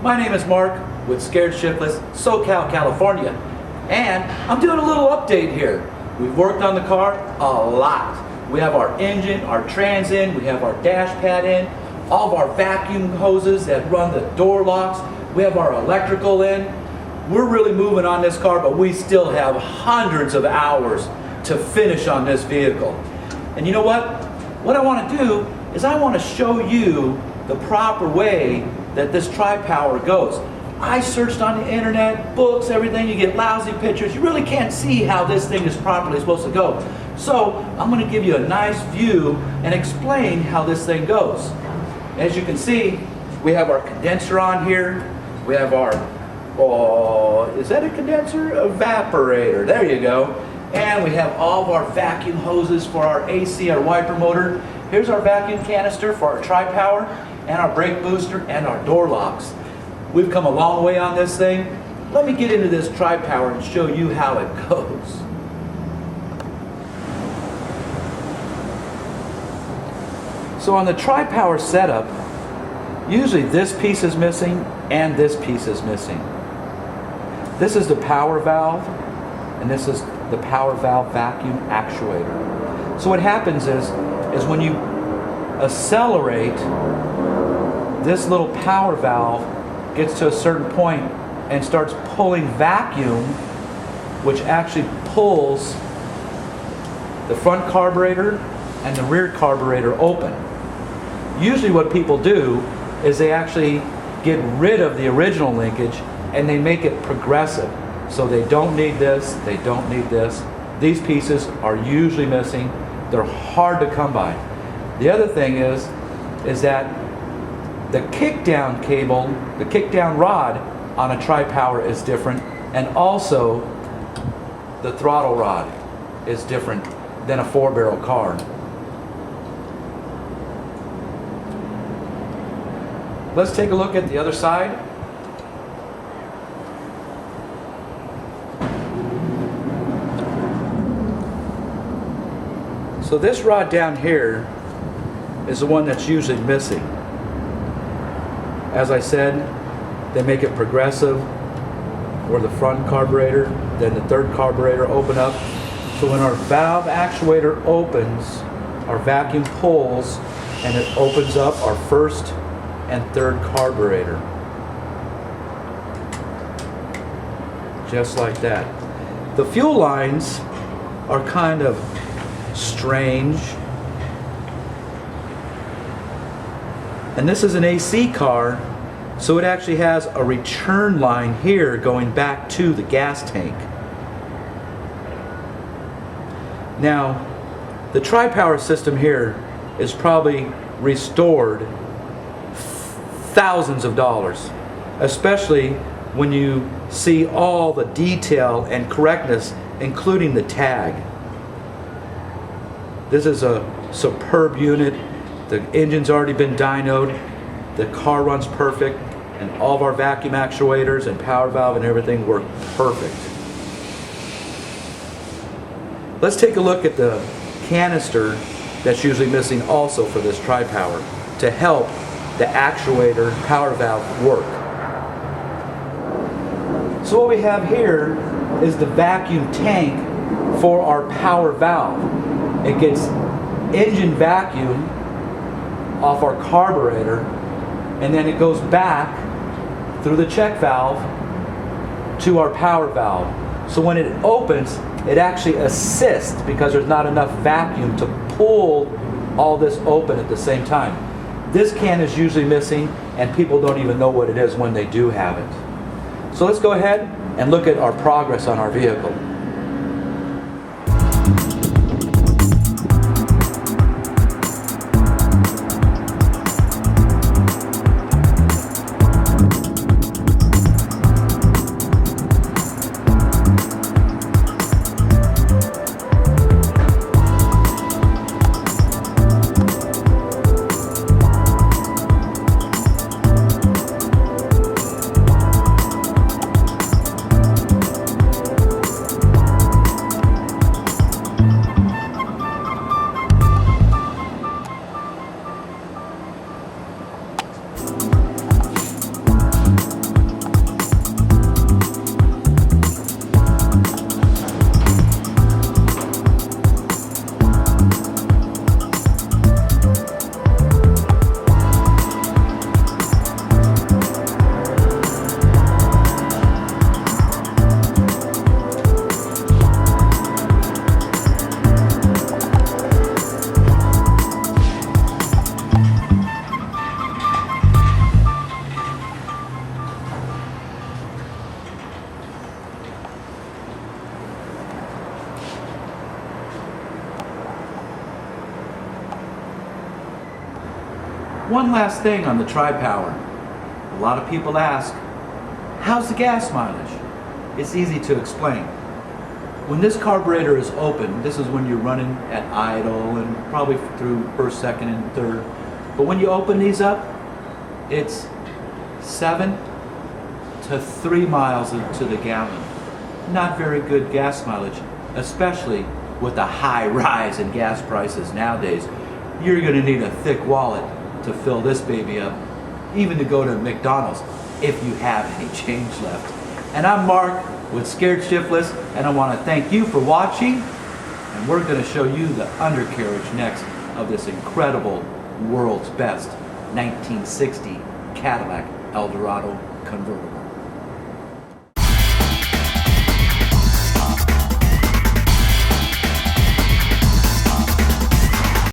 My name is Mark with Scared Shiftless, SoCal, California, and I'm doing a little update here. We've worked on the car a lot. We have our engine, our trans in, we have our dash pad in, all of our vacuum hoses that run the door locks, we have our electrical in. We're really moving on this car, but we still have hundreds of hours to finish on this vehicle. And you know what? What I want to do is I want to show you the proper way that this tri-power goes. I searched on the internet, books, everything. You get lousy pictures. You really can't see how this thing is properly supposed to go. So I'm going to give you a nice view and explain how this thing goes. As you can see, we have our condenser on here. We have our, is that a condenser? Evaporator. There you go. And we have all of our vacuum hoses for our AC, our wiper motor. Here's our vacuum canister for our tri-power, and our brake booster, and our door locks. We've come a long way on this thing. Let me get into this tri-power and show you how it goes. So on the tri-power setup, usually this piece is missing and this piece is missing. This is the power valve, and this is the power valve vacuum actuator. So what happens is when you accelerate, this little power valve gets to a certain point and starts pulling vacuum, which actually pulls the front carburetor and the rear carburetor open. Usually what people do is they actually get rid of the original linkage and they make it progressive. So they don't need this, they don't need this. These pieces are usually missing. They're hard to come by. The other thing is that the kickdown cable, the kickdown rod on a tri-power is different, and also the throttle rod is different than a 4-barrel car. Let's take a look at the other side. So this rod down here is the one that's usually missing. As I said, they make it progressive, or the front carburetor, then the third carburetor open up. So when our valve actuator opens, our vacuum pulls and it opens up our first and third carburetor. Just like that. The fuel lines are kind of strange. And this is an AC car, so it actually has a return line here going back to the gas tank. Now, the tri-power system here is probably restored thousands of dollars, especially when you see all the detail and correctness, including the tag. This is a superb unit. The engine's already been dynoed. The car runs perfect, and all of our vacuum actuators and power valve and everything work perfect. Let's take a look at the canister that's usually missing also for this tri-power to help the actuator power valve work. So what we have here is the vacuum tank for our power valve. It gets engine vacuum off our carburetor, and then it goes back through the check valve to our power valve. So when it opens, it actually assists because there's not enough vacuum to pull all this open at the same time. This can is usually missing, and people don't even know what it is when they do have it. So let's go ahead and look at our progress on our vehicle. One last thing on the Tri-Power. A lot of people ask, how's the gas mileage? It's easy to explain. When this carburetor is open, this is when you're running at idle and probably through first, second, and third. But when you open these up, it's 7 to 3 miles to the gallon. Not very good gas mileage, especially with the high rise in gas prices nowadays. You're gonna need a thick wallet to fill this baby up, even to go to McDonald's if you have any change left. And I'm Mark with Scared Shiftless, and I want to thank you for watching. And we're going to show you the undercarriage next of this incredible world's best 1960 Cadillac Eldorado Convertible.